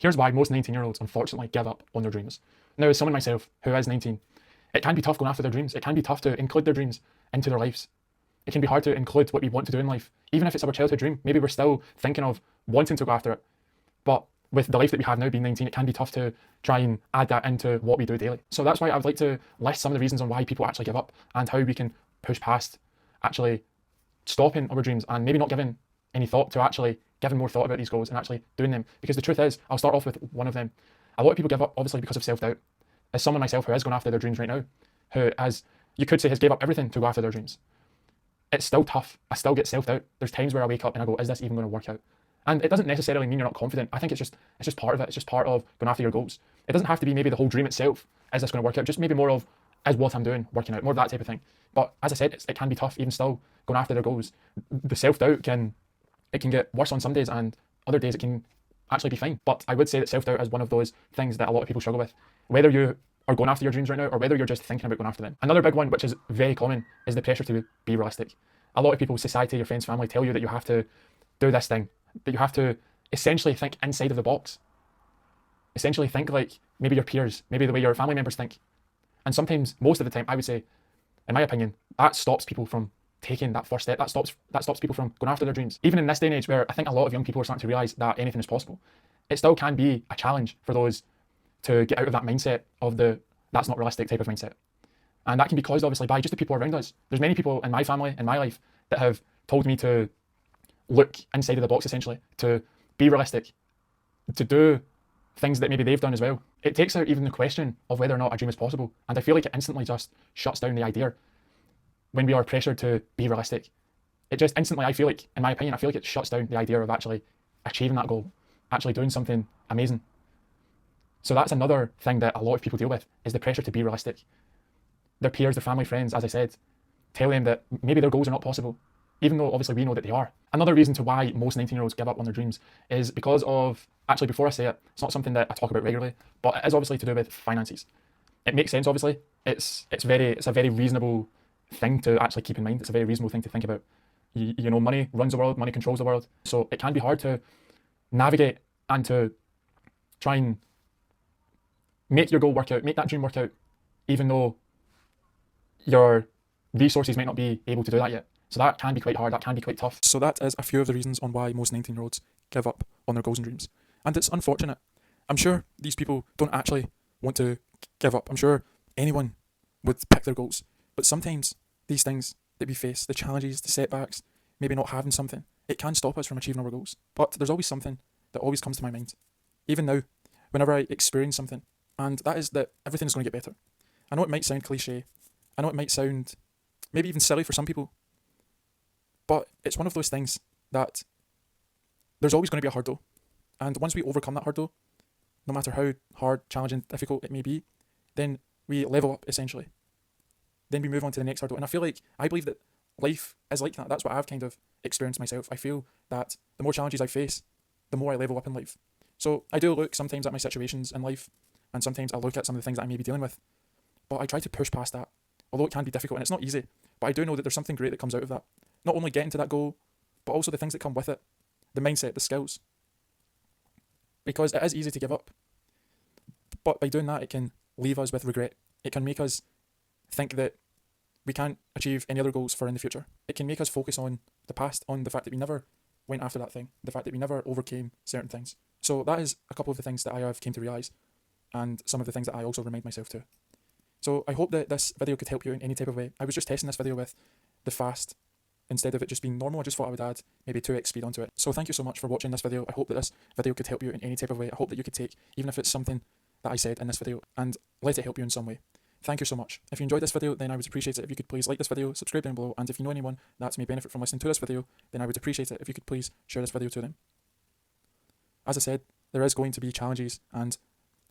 Here's why most 19-year-olds unfortunately give up on their dreams. Now, as someone myself who is 19, it can be tough going after their dreams. It can be tough to include their dreams into their lives. It can be hard to include what we want to do in life. Even if it's our childhood dream, maybe we're still thinking of wanting to go after it. But with the life that we have now, being 19, it can be tough to try and add that into what we do daily. So that's why I would like to list some of the reasons on why people actually give up and how we can push past actually stopping our dreams and maybe not giving any thought to actually giving more thought about these goals and actually doing them. Because the truth is, I'll start off with one of them. A lot of people give up obviously because of self-doubt. As someone myself who is going after their dreams right now, who has, you could say, has gave up everything to go after their dreams, it's still tough. I still get self-doubt. There's times where I wake up and I go, is this even going to work out? And it doesn't necessarily mean you're not confident. I think it's just part of it. It's just part of going after your goals. It doesn't have to be maybe the whole dream itself. Is this going to work out? Just maybe more of, is what I'm doing working out? More of that type of thing. But as I said, it can be tough even still going after their goals. The self-doubt can get worse on some days, and other days it can actually be fine. But I would say that self-doubt is one of those things that a lot of people struggle with. Whether you are going after your dreams right now or whether you're just thinking about going after them. Another big one, which is very common, is the pressure to be realistic. A lot of people, society, your friends, family, tell you that you have to do this thing, that you have to essentially think inside of the box. Essentially think like maybe your peers, maybe the way your family members think. And sometimes, most of the time, I would say, in my opinion, that stops people from taking that first step. That stops people from going after their dreams. Even in this day and age where I think a lot of young people are starting to realise that anything is possible, it still can be a challenge for those to get out of that mindset of the that's not realistic type of mindset. And that can be caused obviously by just the people around us. There's many people in my family, in my life, that have told me to look inside of the box essentially, to be realistic, to do things that maybe they've done as well. It takes out even the question of whether or not a dream is possible. And I feel like it instantly just shuts down the idea when we are pressured to be realistic. It just instantly, I feel like, in my opinion, I feel like it shuts down the idea of actually achieving that goal, actually doing something amazing. So that's another thing that a lot of people deal with, is the pressure to be realistic. Their peers, their family, friends, as I said, tell them that maybe their goals are not possible, even though obviously we know that they are. Another reason to why most 19-year-olds give up on their dreams is because of, actually before I say it, it's not something that I talk about regularly, but it is obviously to do with finances. It makes sense obviously, it's a very reasonable thing to actually keep in mind, it's a very reasonable thing to think about. You know, money runs the world, money controls the world, so it can be hard to navigate and to try and make your goal work out, make that dream work out, even though your resources might not be able to do that yet. So that can be quite hard, that can be quite tough. So that is a few of the reasons on why most 19-year-olds give up on their goals and dreams. And it's unfortunate. I'm sure these people don't actually want to give up. I'm sure anyone would pick their goals. But sometimes these things that we face, the challenges, the setbacks, maybe not having something, it can stop us from achieving our goals. But there's always something that always comes to my mind. Even now, whenever I experience something, and that is that everything's going to get better. I know it might sound cliche. I know it might sound maybe even silly for some people. But it's one of those things that there's always going to be a hurdle. And once we overcome that hurdle, no matter how hard, challenging, difficult it may be, then we level up essentially. Then we move on to the next hurdle. And I believe that life is like that. That's what I've kind of experienced myself. I feel that the more challenges I face, the more I level up in life. So I do look sometimes at my situations in life, and sometimes I look at some of the things that I may be dealing with. But I try to push past that, although it can be difficult and it's not easy. But I do know that there's something great that comes out of that. Not only getting to that goal, but also the things that come with it. The mindset, the skills. Because it is easy to give up. But by doing that, it can leave us with regret. It can make us think that we can't achieve any other goals for in the future. It can make us focus on the past, on the fact that we never went after that thing, the fact that we never overcame certain things. So that is a couple of the things that I have came to realise, and some of the things that I also remind myself to. So I hope that this video could help you in any type of way. I was just testing this video with the fast instead of it just being normal. I just thought I would add maybe 2x speed onto it. So thank you so much for watching this video. I hope that this video could help you in any type of way. I hope that you could take, even if it's something that I said in this video, and let it help you in some way. Thank you so much. If you enjoyed this video, then I would appreciate it if you could please like this video, subscribe down below, and if you know anyone that may benefit from listening to this video, then I would appreciate it if you could please share this video to them. As I said, there is going to be challenges, and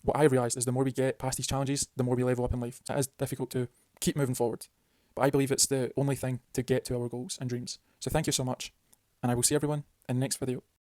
what I realised is the more we get past these challenges, the more we level up in life. It is difficult to keep moving forward, but I believe it's the only thing to get to our goals and dreams. So thank you so much, and I will see everyone in the next video.